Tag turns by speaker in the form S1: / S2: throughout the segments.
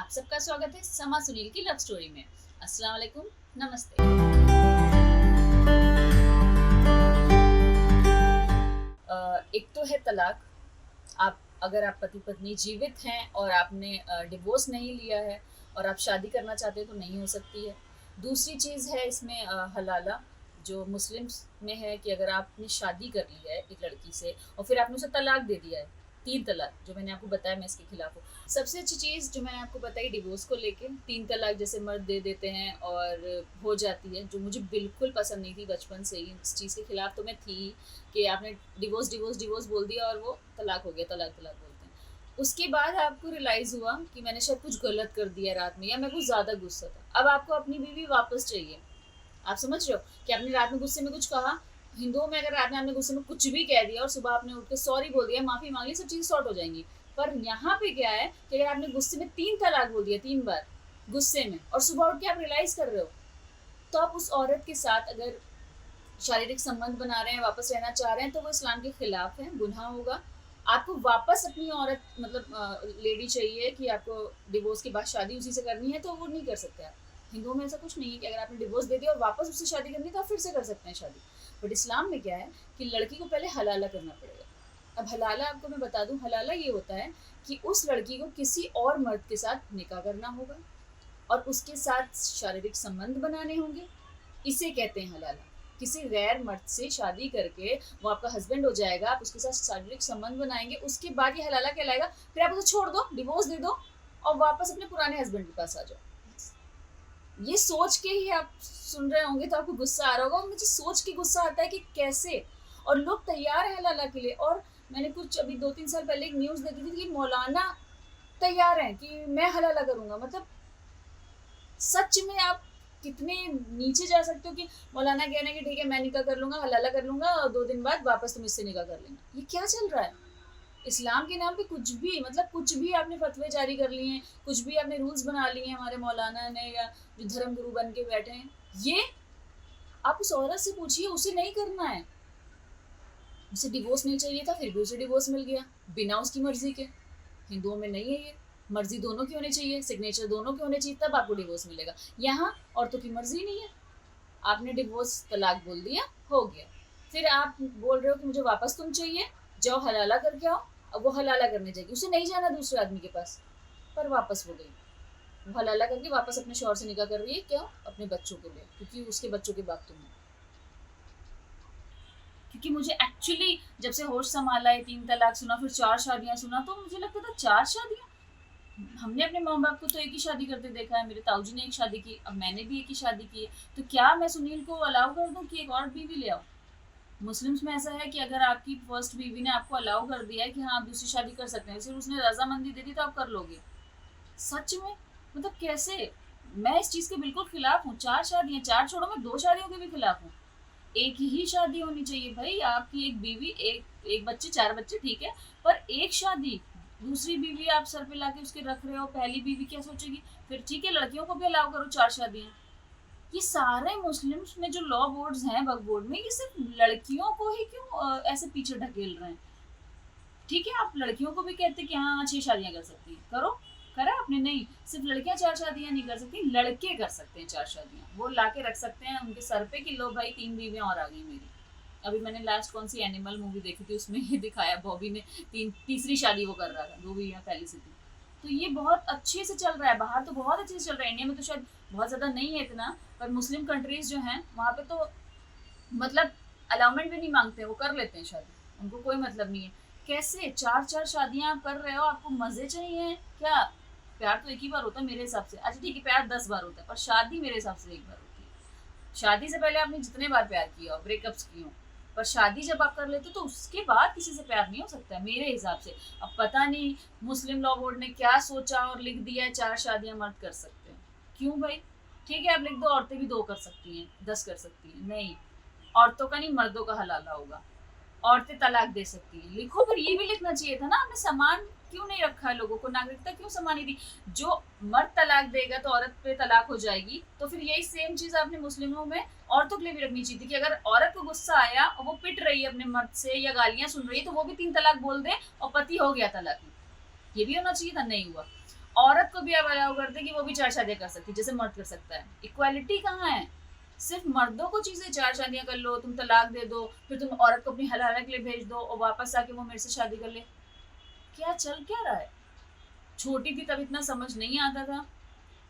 S1: आप सबका स्वागत है समा सुनील की लव स्टोरी में। अस्सलाम वालेकुम, नमस्ते। एक तो है तलाक। अगर आप पति पत्नी जीवित हैं और आपने डिवोर्स नहीं लिया है और आप शादी करना चाहते हो तो नहीं हो सकती है। दूसरी चीज़ है इसमें हलाला, जो मुस्लिम्स में है कि अगर आपने शादी कर ली है एक लड़की से और फिर आपने उसे तलाक दे दिया है, 3 तलाक जो मैंने आपको बताया, मैं इसके खिलाफ हूँ। सबसे अच्छी चीज़ जो मैंने आपको बताई डिवोर्स को लेके, 3 तलाक जैसे मर्द दे देते हैं और हो जाती है, जो मुझे बिल्कुल पसंद नहीं थी बचपन से ही। इस चीज़ के खिलाफ तो मैं थी ही कि आपने डिवोर्स डिवोर्स डिवोर्स बोल दिया और वो तलाक हो गया, तलाक तलाक बोलते हैं। उसके बाद आपको रियलाइज़ हुआ कि मैंने शायद कुछ गलत कर दिया रात में, या मैं कुछ ज़्यादा गुस्सा था। अब आपको अपनी बीवी वापस चाहिए। आप समझ रहे हो कि आपने रात में गुस्से में कुछ कहा। हिंदुओं में अगर रात में आपने गुस्से में कुछ भी कह दिया और सुबह आपने उठ के सॉरी बोल दिया, माफ़ी मांग ली, सब चीज़ें सॉर्ट हो जाएंगी। पर यहाँ पे क्या है कि अगर आपने गुस्से में 3 तलाक बोल दिया, 3 बार गुस्से में, और सुबह उठ के आप रियलाइज़ कर रहे हो, तो आप उस औरत के साथ अगर शारीरिक संबंध बना रहे हैं, वापस रहना चाह रहे हैं, तो वो इस्लाम के खिलाफ है, गुनाह होगा। आपको वापस अपनी औरत मतलब लेडी चाहिए कि आपको डिवोर्स के बाद शादी उसी से करनी है, तो वो नहीं कर सकते आप। हिंदुओं में ऐसा कुछ नहीं है कि अगर आपने डिवोर्स दे दिया और वापस उससे शादी करनी है तो आप फिर से कर सकते हैं शादी। बट इस्लाम में क्या है कि लड़की को पहले हलाला करना पड़ेगा। अब हलाला आपको मैं बता दूं, हलाला ये होता है कि उस लड़की को किसी और मर्द के साथ निकाह करना होगा और उसके साथ शारीरिक संबंध बनाने होंगे। इसे कहते हैं हलाला। किसी गैर मर्द से शादी करके वो आपका हस्बैंड हो जाएगा, आप उसके साथ शारीरिक संबंध बनाएंगे, उसके बाद ये हलाला कहलाएगा। फिर आप उसे छोड़ दो, डिवोर्स दे दो और वापस अपने पुराने हस्बैंड के पास आ जाओ। ये सोच के ही आप सुन रहे होंगे तो आपको गुस्सा आ रहा होगा, और मुझे सोच के गुस्सा आता है कि कैसे, और लोग तैयार हैं हलाला के लिए। और मैंने कुछ अभी 2-3 साल पहले एक न्यूज़ देखी थी कि मौलाना तैयार हैं कि मैं हलाला करूंगा। मतलब सच में आप कितने नीचे जा सकते हो कि मौलाना कह रहे हैं कि ठीक है मैं निकाह कर लूंगा, हलाला कर लूंगा, और 2 दिन बाद वापस तुम इससे निकाह कर लेना। ये क्या चल रहा है? इस्लाम के नाम पे कुछ भी, मतलब कुछ भी आपने फतवे जारी कर लिए हैं, कुछ भी आपने रूल्स बना लिए हैं हमारे मौलाना ने, या जो धर्म गुरु बन के बैठे हैं। ये आप उस औरत से पूछिए, उसे नहीं करना है। उसे डिवोर्स नहीं चाहिए था, फिर भी उसे डिवोर्स मिल गया बिना उसकी मर्जी के। हिंदुओं में नहीं है ये। मर्जी दोनों की होनी चाहिए, सिग्नेचर दोनों के होने चाहिए, तब आपको डिवोर्स मिलेगा। यहाँ औरतों की मर्जी नहीं है। आपने डिवोर्स तलाक बोल दिया, हो गया। फिर आप बोल रहे हो कि मुझे वापस तुम चाहिए, जाओ हलाला करके आओ। अब वो हलाला करने जाएगी, उसे नहीं जाना दूसरे आदमी के पास, पर वापस हो गई। वो हलाला करके वापस अपने शौहर से निकाह कर रही है, क्यों? अपने बच्चों के लिए, क्योंकि उसके बच्चों के बाप तुम हो। क्योंकि मुझे एक्चुअली जब से होश संभाला है, 3 तलाक सुना, फिर 4 शादियां सुना, तो मुझे लगता था 4 शादियां। हमने अपने माँ बाप को तो एक ही शादी करते देखा है। मेरे ताऊजी ने एक शादी की, अब मैंने भी एक ही शादी की है। तो क्या मैं सुनील को अलाउ कर दूं कि एक और बीवी ले आओ? मुस्लिम्स में ऐसा है कि अगर आपकी फर्स्ट बीवी ने आपको अलाउ कर दिया है कि हाँ आप दूसरी शादी कर सकते हैं, सिर्फ उसने रजामंदी दे दी तो आप कर लोगे। सच में, मतलब कैसे? मैं इस चीज़ के बिल्कुल खिलाफ हूँ। 4 शादियाँ, 4 छोड़ो, मैं 2 शादियों के भी खिलाफ हूँ। एक ही शादी होनी चाहिए भाई। आपकी एक बीवी, एक एक बच्चे, 4 बच्चे, ठीक है, पर एक शादी। दूसरी बीवी आप सर पे लाके उसके रख रहे हो, पहली बीवी क्या सोचेगी? फिर ठीक है, लड़कियों को भी अलाउ करो 4 शादियां। ये सारे मुस्लिम्स में जो लॉ बोर्ड्स हैं, वक्फ बोर्ड में, ये सिर्फ लड़कियों को ही क्यों ऐसे पीछे ढकेल रहे हैं? ठीक है, आप लड़कियों को भी कहते हैं कि हाँ 6 शादियां कर सकती है, करो। करा आपने? नहीं। सिर्फ लड़कियां 4 शादियां नहीं कर सकती, लड़के कर सकते हैं 4 शादियां। वो लाके रख सकते हैं उनके सर पे कि लो भाई 3 बीवियां और आ गई मेरी। अभी मैंने लास्ट कौन सी एनिमल मूवी देखी थी, उसमें ये दिखाया, बॉबी ने तीसरी शादी वो कर रहा था, 2 बीवियां पहले से थी। तो ये बहुत अच्छे से चल रहा है, बाहर तो बहुत अच्छे से चल रहा है। इंडिया में तो शायद बहुत ज़्यादा नहीं है इतना, पर मुस्लिम कंट्रीज जो हैं वहाँ पे तो मतलब अलाउमेंट भी नहीं मांगते, वो कर लेते हैं शादी, उनको कोई मतलब नहीं है। कैसे 4-4 शादियां आप कर रहे हो? आपको मजे चाहिए क्या? प्यार तो एक ही बार होता है मेरे हिसाब से। अच्छा ठीक है, प्यार 10 बार होता है, पर शादी मेरे हिसाब से एक बार होती है। शादी से पहले आपने जितने बार प्यार किया हो, ब्रेकअप्स किए हो, पर शादी जब आप कर लेते हो तो उसके बाद किसी से प्यार नहीं हो सकता है मेरे हिसाब से। अब पता नहीं मुस्लिम लॉ बोर्ड ने क्या सोचा और लिख दिया है 4 शादियां मर्द कर सकते हैं। क्यों भाई? ठीक है, आप लिख दो औरतें भी 2 कर सकती हैं, 10 कर सकती हैं। नहीं, औरतों का नहीं, मर्दों का हलाला होगा। औरतें तलाक दे सकती हैं, लिखो। फिर ये भी लिखना चाहिए था ना, आपने समान क्यों नहीं रखा है? लोगों को नागरिकता क्यों समान नहीं दी? जो मर्द तलाक देगा तो औरत पे तलाक हो जाएगी, तो फिर यही सेम चीज आपने मुस्लिमों में औरतों के लिए भी रखनी चाहिए थी कि अगर औरत को गुस्सा आया और वो पिट रही है अपने मर्द से या गालियां सुन रही है, तो वो भी 3 तलाक बोल दे और पति हो गया तलाक। ये भी होना चाहिए था, नहीं हुआ। औरत को भी आप अलाउ करते कि वो भी 4 शादियां कर सकती है जैसे मर्द कर सकता है। इक्वालिटी कहाँ है? सिर्फ मर्दों को चीजें 4 शादियां कर लो, तुम तलाक दे दो, फिर तुम औरत को अपनी हलाला के लिए भेज दो और वापस आके वो मेरे से शादी कर ले। क्या चल क्या रहा है? छोटी थी तब इतना समझ नहीं आता था,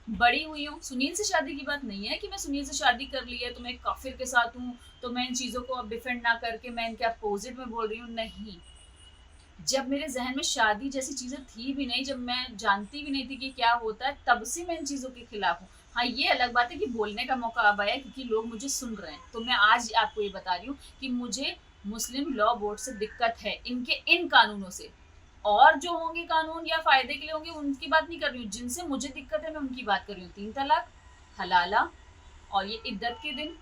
S1: बड़ी हुई हूँ। सुनील से शादी की बात नहीं है कि मैं सुनील से शादी कर ली है तो मैं एक काफिर के साथ हूँ, तो मैं इन चीजों को अब डिफेंड ना करके मैं इनके अपोजिट में बोल रही हूँ, नहीं। जब मेरे जहन में शादी जैसी चीजें थी भी नहीं, जब मैं जानती भी नहीं थी कि क्या होता है, तब से मैं इन चीजों के खिलाफ हूँ। हाँ, ये अलग बात है कि बोलने का मौका अब आया क्योंकि लोग मुझे सुन रहे हैं, तो मैं आज आपको ये बता रही हूँ कि मुझे मुस्लिम लॉ बोर्ड से दिक्कत है, इनके इन कानूनों से। और जो होंगे कानून या फायदे के लिए होंगे उनकी बात नहीं कर रही हूँ, जिनसे मुझे दिक्कत है मैं उनकी बात कर रही हूँ। 3 तलाक, हलाला और ये इद्दत के दिन,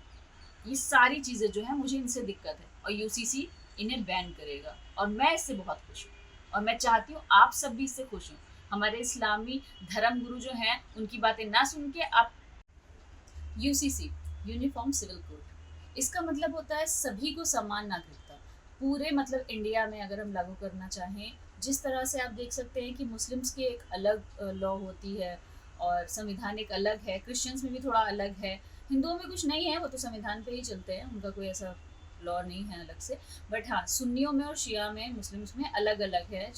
S1: ये सारी चीज़ें जो है मुझे इनसे दिक्कत है और यूसीसी इन्हें बैन करेगा और मैं इससे बहुत खुश हूँ और मैं चाहती हूँ आप सब भी इससे खुश हों। हमारे इस्लामी धर्म गुरु जो हैं उनकी बातें ना सुन के आप यूसीसी, यूनिफॉर्म सिविल कोड, इसका मतलब होता है सभी को समान नागरिकता। पूरे मतलब इंडिया में अगर हम लागू करना चाहें, जिस तरह से आप देख सकते हैं कि मुस्लिम्स की एक अलग लॉ होती है और संविधान एक अलग है, क्रिश्चियंस में भी थोड़ा अलग है, हिंदुओं में कुछ नहीं है, वो तो संविधान पे ही चलते हैं, उनका कोई ऐसा लॉ नहीं है अलग से। बट हाँ, सुन्नियों में और शिया में, मुस्लिम्स में अलग अलग है।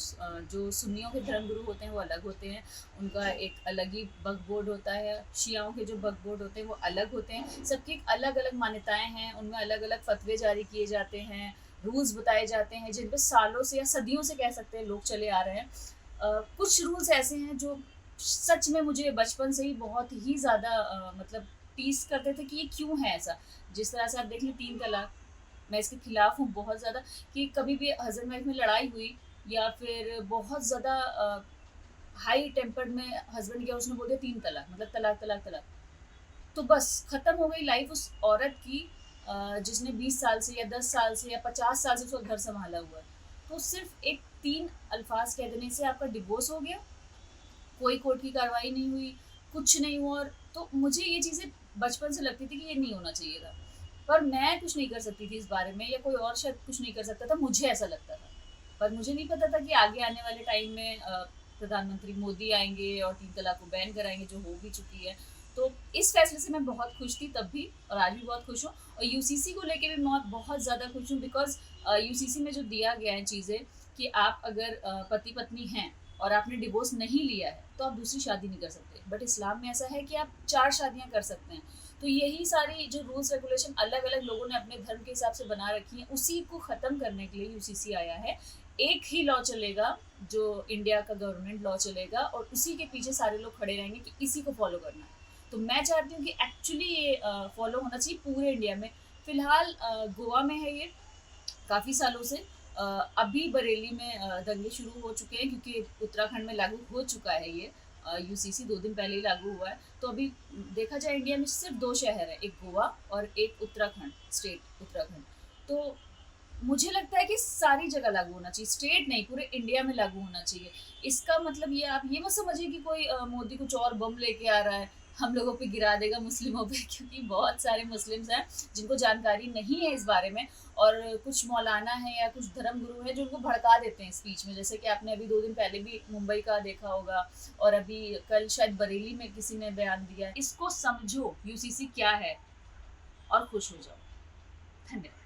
S1: जो सुन्नियों के धर्म गुरु होते हैं वो अलग होते हैं, उनका एक अलग ही वक्फ बोर्ड होता है। शियाओं के जो वक्फ बोर्ड होते हैं वो अलग होते हैं। सबकी एक अलग अलग मान्यताएं हैं, उनमें अलग अलग फतवे जारी किए जाते हैं, रूल्स बताए जाते हैं जिन पर सालों से या सदियों से कह सकते हैं लोग चले आ रहे हैं। कुछ रूल्स ऐसे हैं जो सच में मुझे बचपन से ही बहुत ही ज़्यादा मतलब टीस करते थे कि ये क्यों है ऐसा। जिस तरह से आप देख लें 3 तलाक, मैं इसके खिलाफ हूँ बहुत ज़्यादा कि कभी भी हस्बैंड वाइफ में लड़ाई हुई या फिर बहुत ज़्यादा हाई टेम्पर्ड में हस्बैंड किया, उसने बोल दिया 3 तलाक, मतलब तलाक तलाक तलाक, तो बस खत्म हो गई लाइफ उस औरत की, जिसने 20 साल से या 10 साल से या 50 साल से उसका घर संभाला हुआ है। तो सिर्फ एक 3 अल्फाज कह देने से आपका डिवोर्स हो गया, कोई कोर्ट की कार्रवाई नहीं हुई, कुछ नहीं हुआ। और तो मुझे ये चीज़ें बचपन से लगती थी कि ये नहीं होना चाहिए था, पर मैं कुछ नहीं कर सकती थी इस बारे में या कोई और शायद कुछ नहीं कर सकता था, मुझे ऐसा लगता था। पर मुझे नहीं पता था कि आगे आने वाले टाइम में प्रधानमंत्री मोदी आएंगे और 3 तलाक को बैन कराएंगे, जो हो भी चुकी है। तो इस फैसले से मैं बहुत खुश थी तब भी और आज भी बहुत खुश हूँ, और यूसीसी को लेके भी मैं बहुत ज़्यादा खुश हूँ, बिकॉज यूसीसी में जो दिया गया है चीज़ें कि आप अगर पति पत्नी हैं और आपने डिवोर्स नहीं लिया है तो आप दूसरी शादी नहीं कर सकते, बट इस्लाम में ऐसा है कि आप 4 शादियां कर सकते हैं। तो यही सारी जो रूल्स रेगुलेशन अलग अलग लोगों ने अपने धर्म के हिसाब से बना रखी है, उसी को ख़त्म करने के लिए यूसीसी आया है। एक ही लॉ चलेगा, जो इंडिया का गवर्नमेंट लॉ चलेगा, और उसी के पीछे सारे लोग खड़े रहेंगे कि इसी को फॉलो करना है। तो मैं चाहती हूँ कि एक्चुअली ये फॉलो होना चाहिए पूरे इंडिया में। फिलहाल गोवा में है ये काफ़ी सालों से। अभी बरेली में दंगे शुरू हो चुके हैं क्योंकि उत्तराखंड में लागू हो चुका है ये यूसीसी, 2 दिन पहले ही लागू हुआ है। तो अभी देखा जाए इंडिया में सिर्फ 2 शहर हैं, एक गोवा और एक उत्तराखंड, स्टेट उत्तराखंड। तो मुझे लगता है कि सारी जगह लागू होना चाहिए, स्टेट नहीं पूरे इंडिया में लागू होना चाहिए। इसका मतलब ये आप ये मत समझिए कि कोई मोदी कुछ और बम लेके आ रहा है हम लोगों पे गिरा देगा, मुस्लिमों पे, क्योंकि बहुत सारे मुस्लिम्स हैं जिनको जानकारी नहीं है इस बारे में, और कुछ मौलाना है या कुछ धर्म गुरु हैं जो उनको भड़का देते हैं स्पीच में, जैसे कि आपने अभी 2 दिन पहले भी मुंबई का देखा होगा और अभी कल शायद बरेली में किसी ने बयान दिया। इसको समझो यूसीसी क्या है और खुश हो जाओ। धन्यवाद।